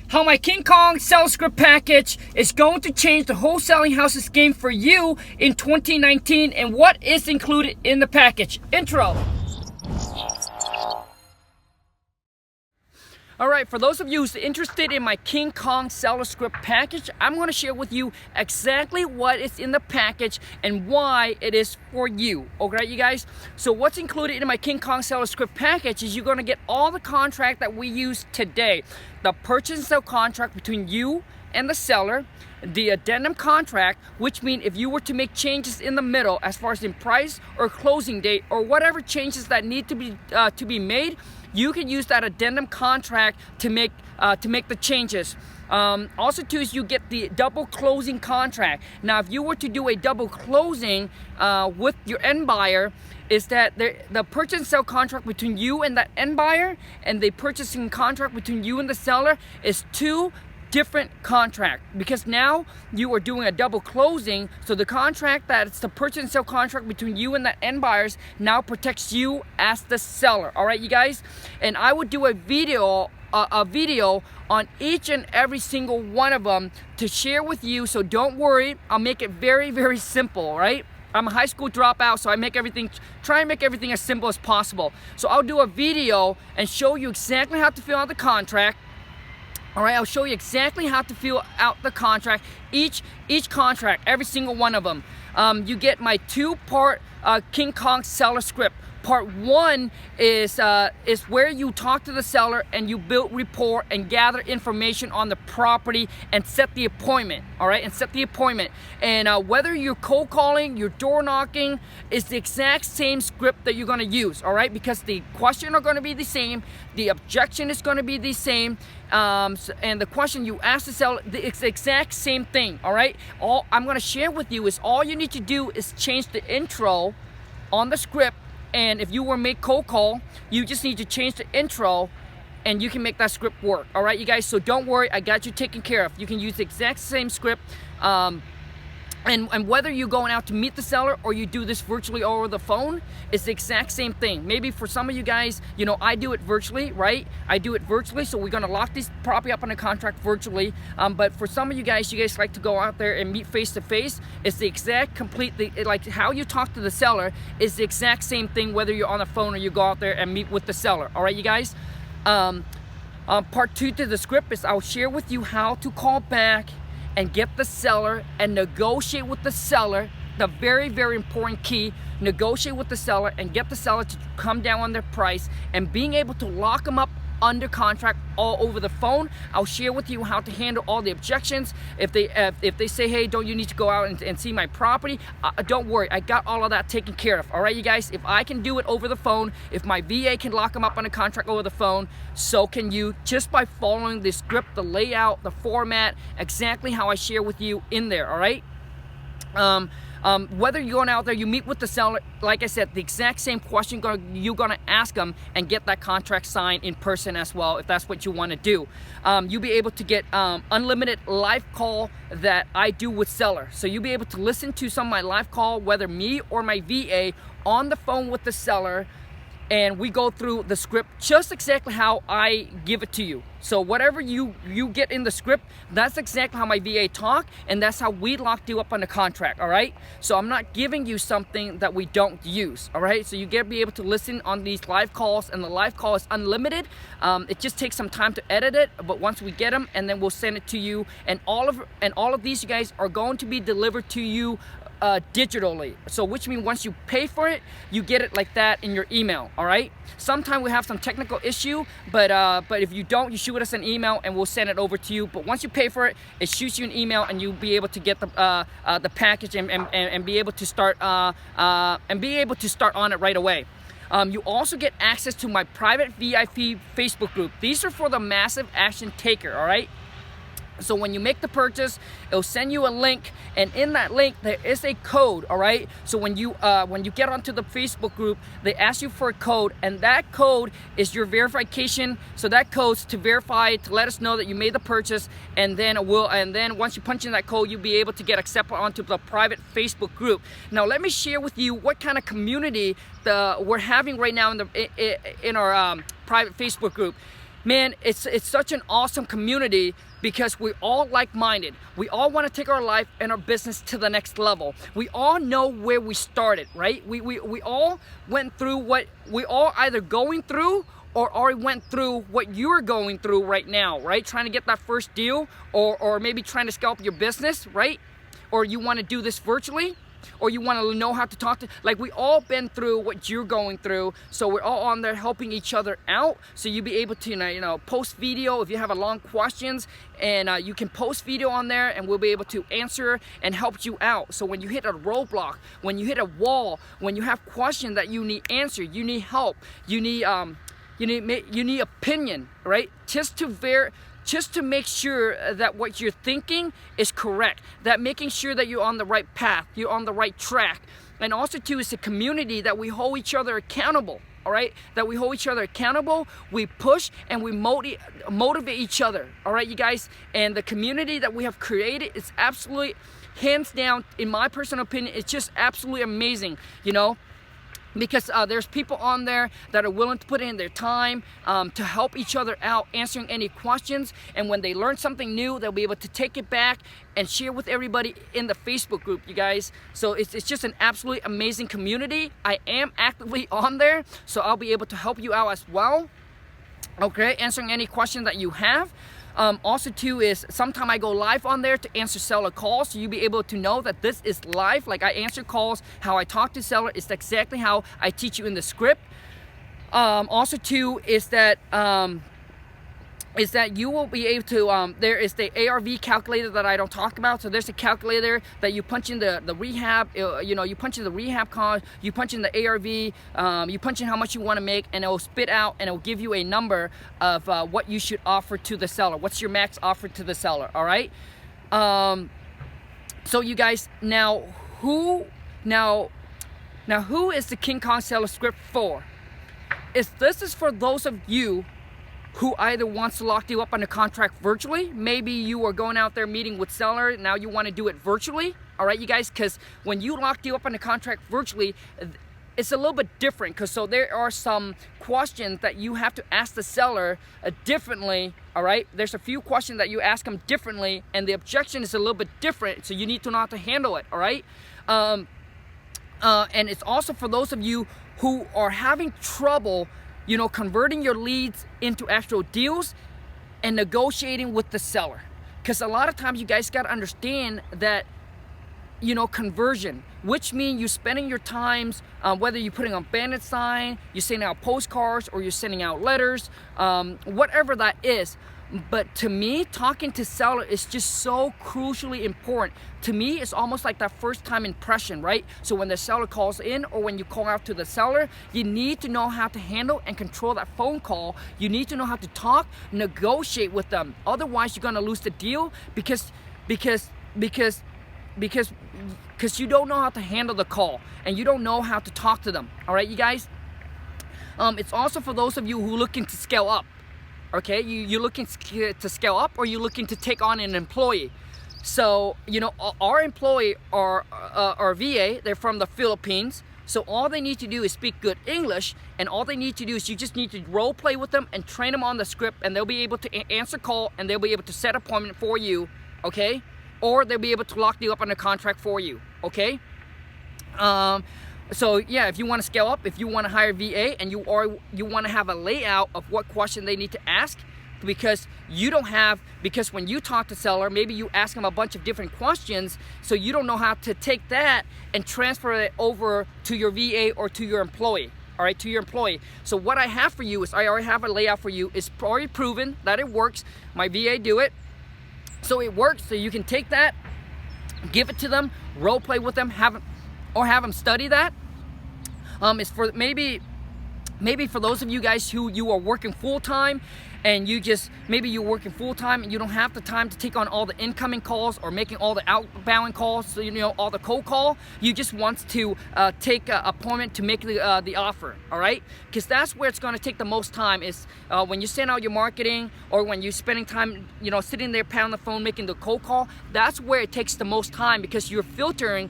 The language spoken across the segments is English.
how my King Khang Seller Script package is going to change the wholesaling houses game for you in 2019 and what is included in the package. Intro. Alright, for those of you who's interested in my King Khang Seller Script package, I'm going to share with you exactly what is in the package and why it is for you. Okay, you guys? So what's included in my King Khang Seller Script package is you're going to get all the contract that we use today. The purchase and sale contract between you and the seller, the addendum contract, which means if you were to make changes in the middle as far as in price or closing date or whatever changes that need to be made, you can use that addendum contract to make the changes. Also too is you get the double closing contract. Now if you were to do a double closing with your end buyer, is that the purchase and sale contract between you and that end buyer and the purchasing contract between you and the seller is two different contract, because now you are doing a double closing. So the contract that's the purchase and sale contract between you and the end buyers now protects you as the seller. All right, you guys, and I would do a video on each and every single one of them to share with you. So don't worry, I'll make it very, very simple. All right, I'm a high school dropout, so I try and make everything as simple as possible. So I'll do a video and show you exactly how to fill out the contract. All right, I'll show you exactly how to fill out the contract, each contract, every single one of them. You get my two-part King Khang Seller Script. Part one is where you talk to the seller and you build rapport and gather information on the property and set the appointment. All right, and set the appointment. And whether you're cold calling, you're door knocking, it's the exact same script that you're going to use. All right, because the question are going to be the same, the objection is going to be the same, and the question you ask the seller, it's the exact same thing. All right, all I'm going to share with you is all you need to do is change the intro on the script. And if you were made cold call, you just need to change the intro and you can make that script work. All right, you guys, so don't worry, I got you taken care of. You can use the exact same script. And whether you're going out to meet the seller or you do this virtually over the phone, it's the exact same thing. Maybe for some of you guys, you know, I do it virtually, right? I do it virtually, so we're gonna lock this property up on a contract virtually. But for some of you guys like to go out there and meet face to face. It's the exact like how you talk to the seller is the exact same thing whether you're on the phone or you go out there and meet with the seller. All right, you guys? Part two to the script is I'll share with you how to call back and get the seller and negotiate with the seller. The very, very important key, negotiate with the seller and get the seller to come down on their price and being able to lock them up under contract all over the phone. I'll share with you how to handle all the objections. If they say, hey, don't you need to go out and see my property? Don't worry, I got all of that taken care of. All right, you guys, if I can do it over the phone, if my VA can lock them up on a contract over the phone, so can you, just by following the script, the layout, the format, exactly how I share with you in there. All right. Whether you're going out there, you meet with the seller, like I said, the exact same question you're gonna ask them and get that contract signed in person as well, if that's what you want to do. You'll be able to get unlimited live call that I do with seller. So you'll be able to listen to some of my live call, whether me or my VA, on the phone with the seller, and we go through the script just exactly how I give it to you. So whatever you get in the script, that's exactly how my VA talk, and that's how we locked you up on the contract. All right, so I'm not giving you something that we don't use. All right, so you get to be able to listen on these live calls, and the live call is unlimited. It just takes some time to edit it, but once we get them, and then we'll send it to you, and all of these, you guys, are going to be delivered to you digitally. So which means once you pay for it, you get it like that in your email. All right, sometimes we have some technical issue, but if you don't, you shoot us an email and we'll send it over to you. But once you pay for it, it shoots you an email and you'll be able to get the package and be able to start on it right away. You also get access to my private VIP Facebook group. These are for the massive action taker. All right, So when you make the purchase, it'll send you a link, and in that link there is a code. All right, so when you get onto the Facebook group, they ask you for a code, and that code is your verification. So that code's to verify, to let us know that you made the purchase, and then once you punch in that code, you'll be able to get accepted onto the private Facebook group. Now let me share with you what kind of community we're having right now in our private Facebook group. man, it's such an awesome community because we're all like-minded. We all want to take our life and our business to the next level. We all know where we started, right? We all went through what we all either going through or already went through what you're going through right now, right? Trying to get that first deal, or maybe trying to scale up your business, right? Or you want to do this virtually, or you want to know how to talk to, like, we all been through what you're going through, so we're all on there helping each other out. So you'll be able to, you know, post video if you have a long questions, and you can post video on there, and we'll be able to answer and help you out. So when you hit a roadblock, when you hit a wall, when you have questions that you need answered, you need help, you need opinion, right? Just to make sure that what you're thinking is correct, that making sure that you're on the right path, you're on the right track. And also too, it's a community that we hold each other accountable, all right? That we hold each other accountable, we push and we motivate each other, all right, you guys? And the community that we have created is absolutely, hands down, in my personal opinion, it's just absolutely amazing, you know? Because there's people on there that are willing to put in their time to help each other out, answering any questions. And when they learn something new, they'll be able to take it back and share with everybody in the Facebook group, you guys. So it's just an absolutely amazing community. I am actively on there, so I'll be able to help you out as well. Okay, answering any questions that you have. Also too is sometime I go live on there to answer seller calls, so you'll be able to know that this is live. Like, I answer calls, how I talk to seller is exactly how I teach you in the script. Also too is that you will be able to, there is the ARV calculator that I don't talk about. So there's a calculator that you punch in the rehab, you know, you punch in the rehab cost, you punch in the ARV, you punch in how much you want to make, and it will spit out and it will give you a number of what you should offer to the seller. What's your max offer to the seller, all right? So you guys, now who is the King Khang Seller Script for? This is for those of you who either wants to lock you up on a contract virtually. Maybe you are going out there meeting with seller, now you want to do it virtually, all right, you guys? Because when you lock you up on a contract virtually, it's a little bit different, because so there are some questions that you have to ask the seller differently, all right? There's a few questions that you ask them differently, and the objection is a little bit different, so you need to know how to handle it, all right? And it's also for those of you who are having trouble, you know, converting your leads into actual deals and negotiating with the seller. Because a lot of times you guys got to understand that, you know, conversion, which means you're spending your times, whether you're putting on bandit sign, you're sending out postcards, or you're sending out letters, whatever that is. But to me, talking to seller is just so crucially important. To me, it's almost like that first time impression, right? So when the seller calls in, or when you call out to the seller, you need to know how to handle and control that phone call. You need to know how to talk, negotiate with them. Otherwise, you're gonna lose the deal because you don't know how to handle the call, and you don't know how to talk to them, all right, you guys? It's also for those of you who are looking to scale up. Okay, you're looking to scale up, or you're looking to take on an employee. So, you know, our employee are our VA, they're from the Philippines. So all they need to do is speak good English, and all they need to do is you just need to role play with them and train them on the script, and they'll be able to answer call, and they'll be able to set appointment for you, okay? Or they'll be able to lock you up on a contract for you, okay? So yeah, if you want to scale up, if you want to hire VA, and you want to have a layout of what question they need to ask, because when you talk to seller, maybe you ask them a bunch of different questions, so you don't know how to take that and transfer it over to your VA or to your employee, all right, to your employee. So what I have for you is, I already have a layout for you. It's already proven that it works. My VA do it, so it works. So you can take that, give it to them, role play with them, have them study that. It's for maybe for those of you guys who you are working full-time, and maybe you're working full-time and you don't have the time to take on all the incoming calls or making all the outbound calls, so you know, all the cold call. You just want to take an appointment to make the offer, all right? Because that's where it's going to take the most time, is when you send out your marketing, or when you're spending time, you know, sitting there pounding the phone making the cold call. That's where it takes the most time, because you're filtering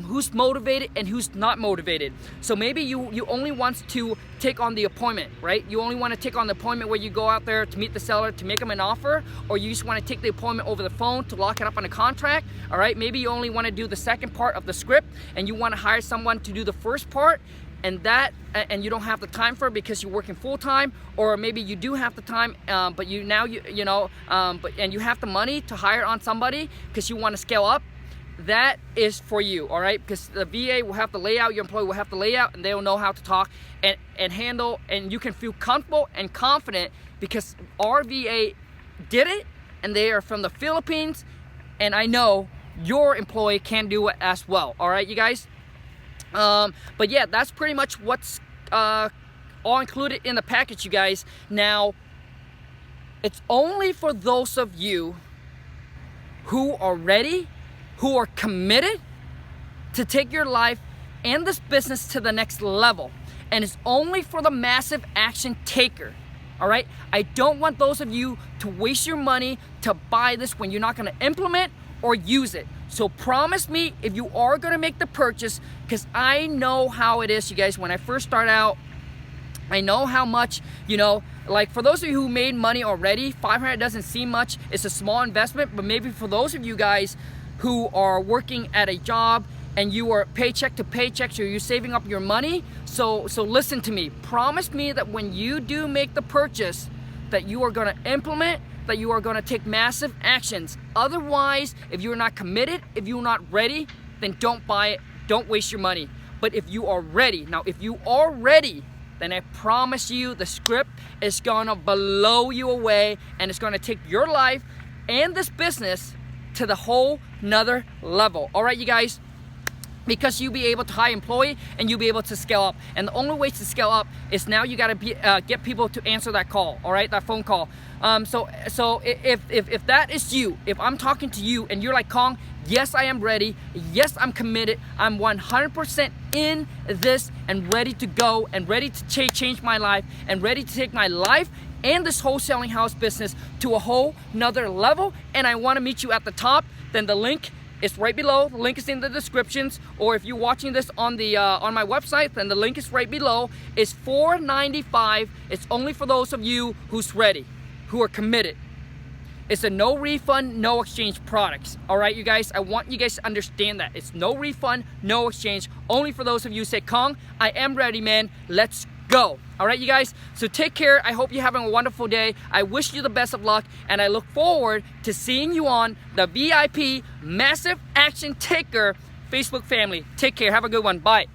who's motivated and who's not motivated. So maybe you only want to take on the appointment, right? You only want to take on the appointment where you go out there to meet the seller to make them an offer, or you just want to take the appointment over the phone to lock it up on a contract. All right, maybe you only want to do the second part of the script and you want to hire someone to do the first part, and you don't have the time for it because you're working full-time, or maybe you do have the time, but you have the money to hire on somebody because you want to scale up. That is for you, all right? Because the VA will have to lay out, your employee will have to lay out, and they will know how to talk and handle, and you can feel comfortable and confident because our VA did it, and they are from the Philippines, and I know your employee can do it as well, all right, you guys? But yeah, that's pretty much what's all included in the package, you guys. Now, it's only for those of you who are ready, who are committed to take your life and this business to the next level. And it's only for the massive action taker. All right? I don't want those of you to waste your money to buy this when you're not going to implement or use it. So promise me if you are going to make the purchase, because I know how it is, you guys. When I first start out, I know how much, like for those of you who made money already, $500 doesn't seem much. It's a small investment, but maybe for those of you guys who are working at a job and you are paycheck to paycheck, so you're saving up your money. So listen to me. Promise me that when you do make the purchase, that you are going to implement, that you are going to take massive actions. Otherwise, if you're not committed, if you're not ready, then don't buy it. Don't waste your money. But if you are ready, now if you are ready, then I promise you the script is going to blow you away, and it's going to take your life and this business to the whole nother level. All right, you guys? Because you'll be able to hire employee and you'll be able to scale up. And the only way to scale up is now you got to get people to answer that call, all right, that phone call. So if that is you, if I'm talking to you and you're like, Khang, yes, I am ready. Yes, I'm committed. I'm 100% in this and ready to go and ready to change my life and ready to take my life and this wholesaling house business to a whole nother level, and I want to meet you at the top, then the link is right below. The link is in the descriptions, or if you're watching this on the on my website, then the link is right below. It's $4.95. It's only for those of you who's ready, who are committed. It's a no refund, no exchange products. All right, you guys, I want you guys to understand that. It's no refund, no exchange, only for those of you who say, Khang, I am ready, man. Let's go. All right, you guys, so take care. I hope you're having a wonderful day. I wish you the best of luck, and I look forward to seeing you on the VIP Massive Action Taker Facebook family. Take care. Have a good one. Bye.